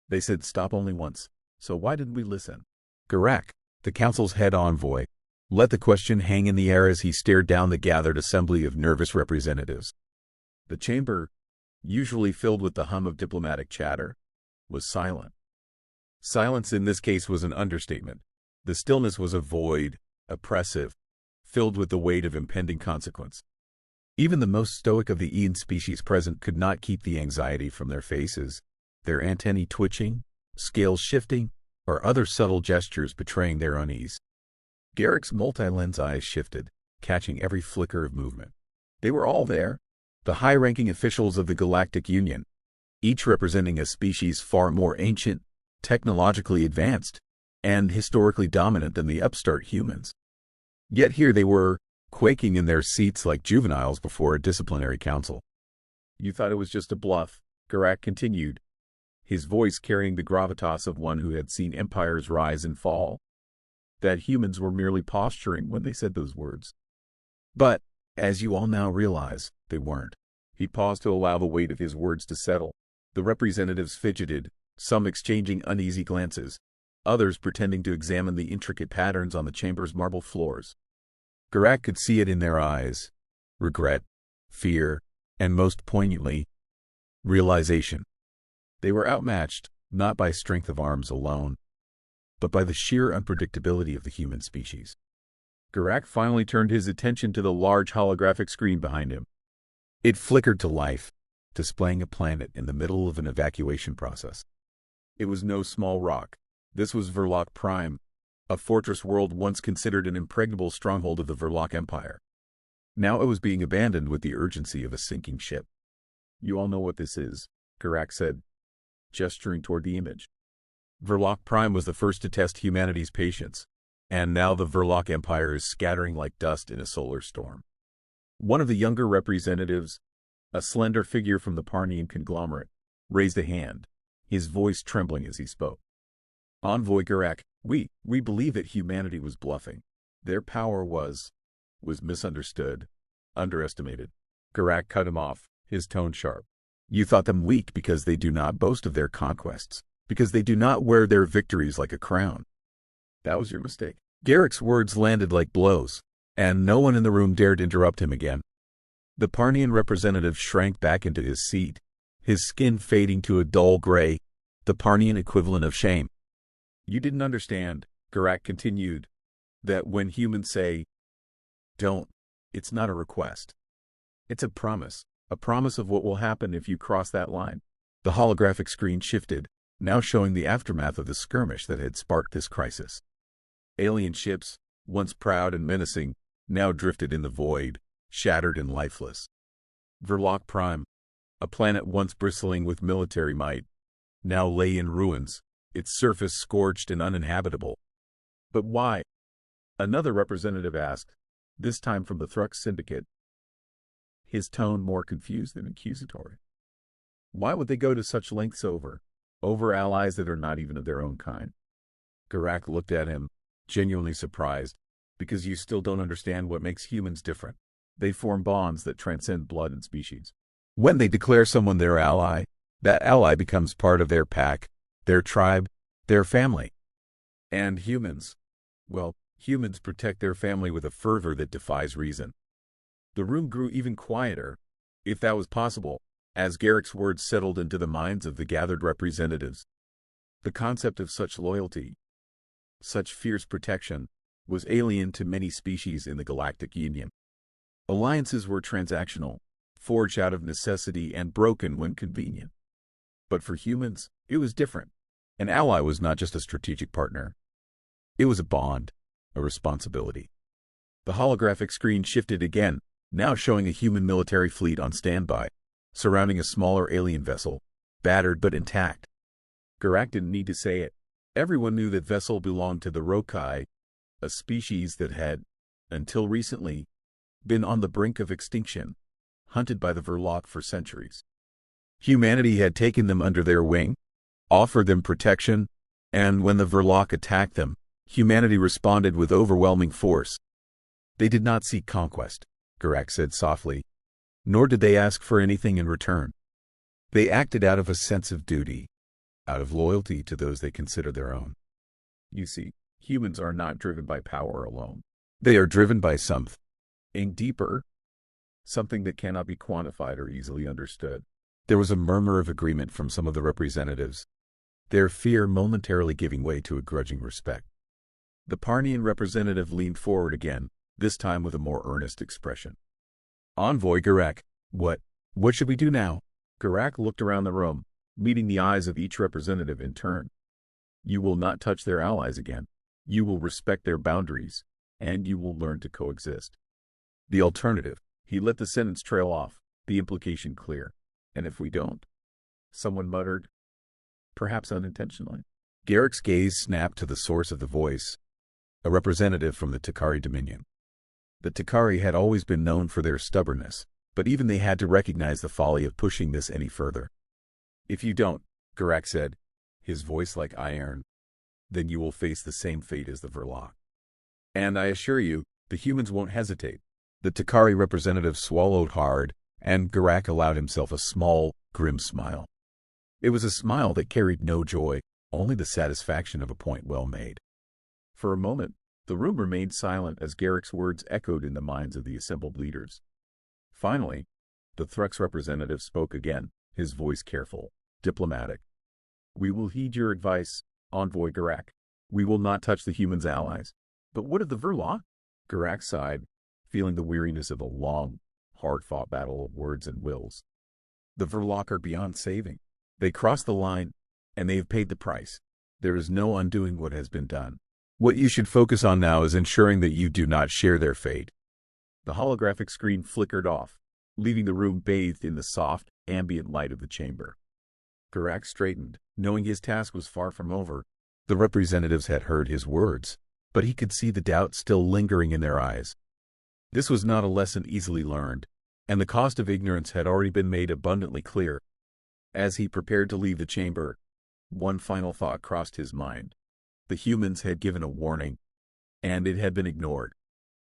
They said stop only once. So why didn't we listen? Garak, the council's head envoy, let the question hang in the air as he stared down the gathered assembly of nervous representatives. The chamber, usually filled with the hum of diplomatic chatter, was silent. Silence in this case was an understatement. The stillness was a void, oppressive, filled with the weight of impending consequence. Even the most stoic of the Ian species present could not keep the anxiety from their faces, their antennae twitching, scales shifting, or other subtle gestures betraying their unease. Garrick's multi-lens eyes shifted, catching every flicker of movement. They were all there, the high-ranking officials of the Galactic Union, each representing a species far more ancient, technologically advanced, and historically dominant than the upstart humans. Yet here they were, quaking in their seats like juveniles before a disciplinary council. You thought it was just a bluff, Garak continued, his voice carrying the gravitas of one who had seen empires rise and fall. That humans were merely posturing when they said those words. But, as you all now realize, they weren't. He paused to allow the weight of his words to settle. The representatives fidgeted, some exchanging uneasy glances, others pretending to examine the intricate patterns on the chamber's marble floors. Garak could see it in their eyes: regret, fear, and most poignantly, realization. They were outmatched, not by strength of arms alone, but by the sheer unpredictability of the human species. Garak finally turned his attention to the large holographic screen behind him. It flickered to life, displaying a planet in the middle of an evacuation process. It was no small rock. This was Verloc Prime, a fortress world once considered an impregnable stronghold of the Verloc Empire. Now it was being abandoned with the urgency of a sinking ship. You all know what this is, Garak said, gesturing toward the image. Verloc Prime was the first to test humanity's patience, and now the Verloc Empire is scattering like dust in a solar storm. One of the younger representatives, a slender figure from the Parnian conglomerate, raised a hand, his voice trembling as he spoke. Envoy Garak, we believe that humanity was bluffing. Their power was misunderstood, underestimated. Garak cut him off, his tone sharp. You thought them weak because they do not boast of their conquests, because they do not wear their victories like a crown. That was your mistake. Garrick's words landed like blows, and no one in the room dared interrupt him again. The Parnian representative shrank back into his seat, his skin fading to a dull gray, the Parnian equivalent of shame. You didn't understand, Garak continued, that when humans say, don't, it's not a request. It's a promise of what will happen if you cross that line. The holographic screen shifted, now showing the aftermath of the skirmish that had sparked this crisis. Alien ships, once proud and menacing, now drifted in the void, shattered and lifeless. Verloc Prime, a planet once bristling with military might, now lay in ruins, its surface scorched and uninhabitable. But why? Another representative asked, this time from the Thrux Syndicate, his tone more confused than accusatory. Why would they go to such lengths over allies that are not even of their own kind? Garak looked at him, genuinely surprised, because you still don't understand what makes humans different. They form bonds that transcend blood and species. When they declare someone their ally, that ally becomes part of their pack, their tribe, their family. And humans, well, humans protect their family with a fervor that defies reason. The room grew even quieter, if that was possible, as Garrick's words settled into the minds of the gathered representatives. The concept of such loyalty, such fierce protection, was alien to many species in the Galactic Union. Alliances were transactional, forged out of necessity and broken when convenient. But for humans, it was different. An ally was not just a strategic partner. It was a bond, a responsibility. The holographic screen shifted again, now showing a human military fleet on standby, surrounding a smaller alien vessel, battered but intact. Garak didn't need to say it. Everyone knew that vessel belonged to the Rokai, a species that had, until recently, been on the brink of extinction, hunted by the Verloc for centuries. Humanity had taken them under their wing, offered them protection, and when the Verloc attacked them, humanity responded with overwhelming force. They did not seek conquest, Garak said softly, nor did they ask for anything in return. They acted out of a sense of duty, out of loyalty to those they consider their own. You see, humans are not driven by power alone. They are driven by something deeper, something that cannot be quantified or easily understood. There was a murmur of agreement from some of the representatives, their fear momentarily giving way to a grudging respect. The Parnian representative leaned forward again, this time with a more earnest expression. Envoy Garak, what should we do now? Garak looked around the room, meeting the eyes of each representative in turn. You will not touch their allies again. You will respect their boundaries, and you will learn to coexist. The alternative, he let the sentence trail off, the implication clear. And if we don't? Someone muttered, perhaps unintentionally. Garak's gaze snapped to the source of the voice, a representative from the Takari Dominion. The Takari had always been known for their stubbornness, but even they had to recognize the folly of pushing this any further. If you don't, Garak said, his voice like iron, then you will face the same fate as the Verloc. And I assure you, the humans won't hesitate. The Takari representative swallowed hard, and Garak allowed himself a small, grim smile. It was a smile that carried no joy, only the satisfaction of a point well made. For a moment, the room remained silent as Garak's words echoed in the minds of the assembled leaders. Finally, the Thrux representative spoke again, his voice careful, diplomatic. We will heed your advice, Envoy Garak. We will not touch the humans' allies. But what of the Verloc? Garak sighed, feeling the weariness of a long, hard-fought battle of words and wills. The Verloc are beyond saving. They crossed the line, and they have paid the price. There is no undoing what has been done. What you should focus on now is ensuring that you do not share their fate. The holographic screen flickered off, leaving the room bathed in the soft, ambient light of the chamber. Garak straightened, knowing his task was far from over. The representatives had heard his words, but he could see the doubt still lingering in their eyes. This was not a lesson easily learned, and the cost of ignorance had already been made abundantly clear. As he prepared to leave the chamber, one final thought crossed his mind. The humans had given a warning, and it had been ignored.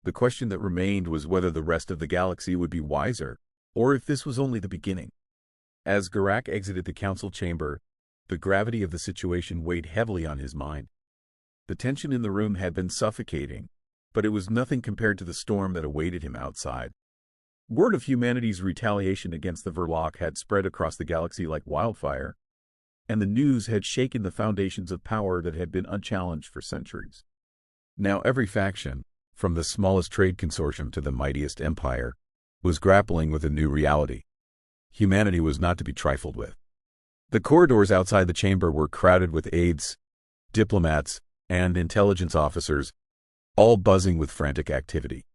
The question that remained was whether the rest of the galaxy would be wiser, or if this was only the beginning. As Garak exited the council chamber, the gravity of the situation weighed heavily on his mind. The tension in the room had been suffocating, but it was nothing compared to the storm that awaited him outside. Word of humanity's retaliation against the Verloc had spread across the galaxy like wildfire, and the news had shaken the foundations of power that had been unchallenged for centuries. Now every faction, from the smallest trade consortium to the mightiest empire, was grappling with a new reality. Humanity was not to be trifled with. The corridors outside the chamber were crowded with aides, diplomats, and intelligence officers, all buzzing with frantic activity.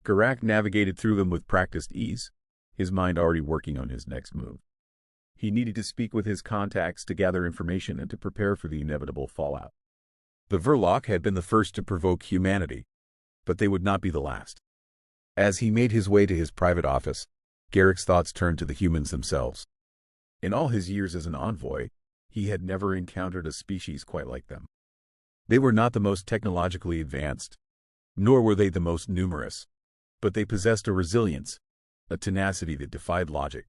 Garak navigated through them with practiced ease, his mind already working on his next move. He needed to speak with his contacts to gather information and to prepare for the inevitable fallout. The Verloc had been the first to provoke humanity, but they would not be the last. As he made his way to his private office, Garak's thoughts turned to the humans themselves. In all his years as an envoy, he had never encountered a species quite like them. They were not the most technologically advanced, nor were they the most numerous, but they possessed a resilience, a tenacity that defied logic.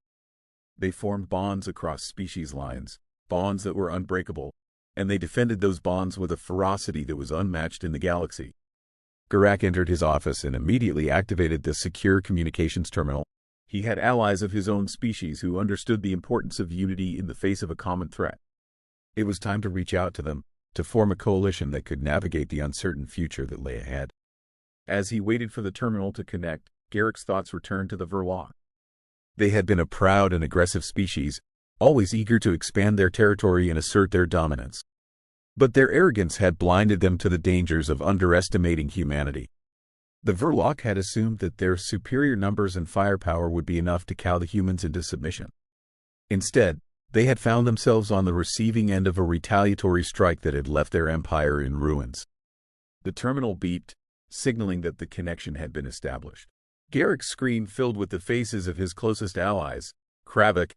They formed bonds across species lines, bonds that were unbreakable, and they defended those bonds with a ferocity that was unmatched in the galaxy. Garak entered his office and immediately activated the secure communications terminal. He had allies of his own species who understood the importance of unity in the face of a common threat. It was time to reach out to them, to form a coalition that could navigate the uncertain future that lay ahead. As he waited for the terminal to connect, Garak's thoughts returned to the Verloc. They had been a proud and aggressive species, always eager to expand their territory and assert their dominance. But their arrogance had blinded them to the dangers of underestimating humanity. The Verloc had assumed that their superior numbers and firepower would be enough to cow the humans into submission. Instead, they had found themselves on the receiving end of a retaliatory strike that had left their empire in ruins. The terminal beeped, signaling that the connection had been established. Garak's screen filled with the faces of his closest allies, Kravik,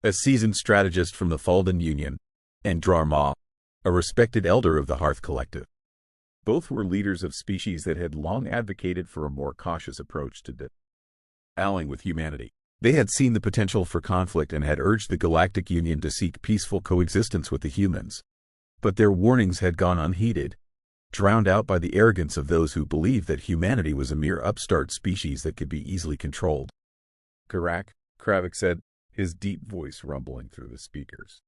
a seasoned strategist from the Falden Union, and Drar-Ma, a respected elder of the Hearth Collective. Both were leaders of species that had long advocated for a more cautious approach to allying with humanity. They had seen the potential for conflict and had urged the Galactic Union to seek peaceful coexistence with the humans. But their warnings had gone unheeded, drowned out by the arrogance of those who believed that humanity was a mere upstart species that could be easily controlled. "Garak," Kravik said, his deep voice rumbling through the speakers.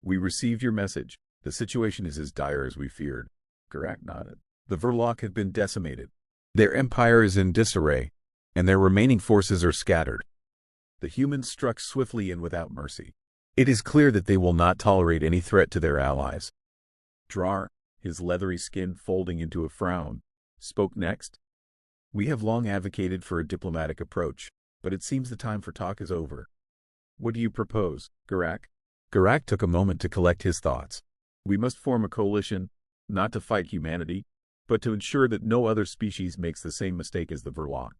"We received your message. The situation is as dire as we feared." Garak nodded. The Verloc had been decimated. Their empire is in disarray, and their remaining forces are scattered. The humans struck swiftly and without mercy. It is clear that they will not tolerate any threat to their allies. Drar, his leathery skin folding into a frown, spoke next. "We have long advocated for a diplomatic approach, but it seems the time for talk is over. What do you propose, Garak?" Garak took a moment to collect his thoughts. "We must form a coalition, not to fight humanity, but to ensure that no other species makes the same mistake as the Verloc.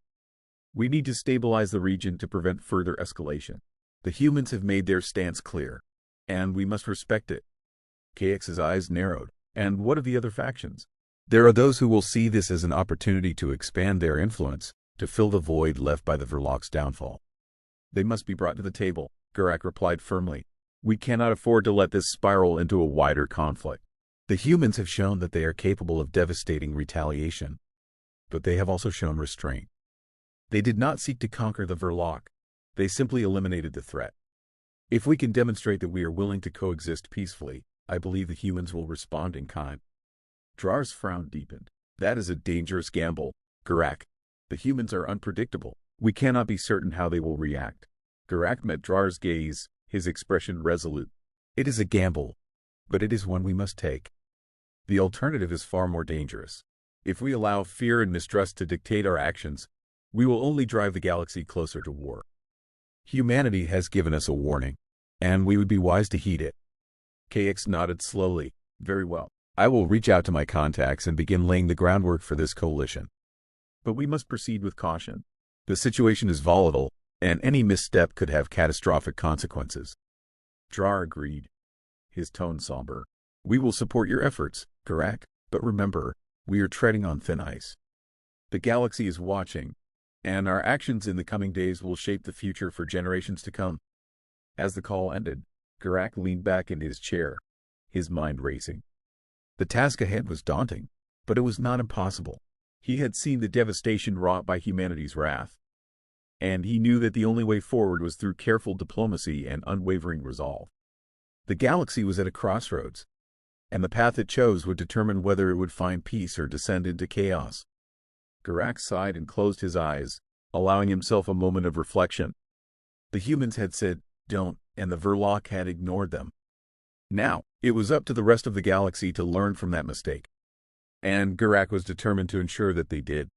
We need to stabilize the region to prevent further escalation. The humans have made their stance clear, and we must respect it." KX's eyes narrowed. "And what of the other factions?" "There are those who will see this as an opportunity to expand their influence, to fill the void left by the Verloc's downfall." "They must be brought to the table," Garak replied firmly. "We cannot afford to let this spiral into a wider conflict. The humans have shown that they are capable of devastating retaliation, but they have also shown restraint. They did not seek to conquer the Verloc. They simply eliminated the threat. If we can demonstrate that we are willing to coexist peacefully, I believe the humans will respond in kind." Drar's frown deepened. "That is a dangerous gamble, Garak. The humans are unpredictable. We cannot be certain how they will react." Garak met Drar's gaze, his expression resolute. "It is a gamble, but it is one we must take. The alternative is far more dangerous. If we allow fear and mistrust to dictate our actions, we will only drive the galaxy closer to war. Humanity has given us a warning, and we would be wise to heed it." KX nodded slowly. "Very well. I will reach out to my contacts and begin laying the groundwork for this coalition. But we must proceed with caution. The situation is volatile, and any misstep could have catastrophic consequences." Drar agreed, his tone somber. "We will support your efforts, Garak, but remember, we are treading on thin ice. The galaxy is watching, and our actions in the coming days will shape the future for generations to come." As the call ended, Garak leaned back in his chair, his mind racing. The task ahead was daunting, but it was not impossible. He had seen the devastation wrought by humanity's wrath, and he knew that the only way forward was through careful diplomacy and unwavering resolve. The galaxy was at a crossroads, and the path it chose would determine whether it would find peace or descend into chaos. Garak sighed and closed his eyes, allowing himself a moment of reflection. The humans had said, "Don't," and the Verloc had ignored them. Now, it was up to the rest of the galaxy to learn from that mistake. And Garak was determined to ensure that they did.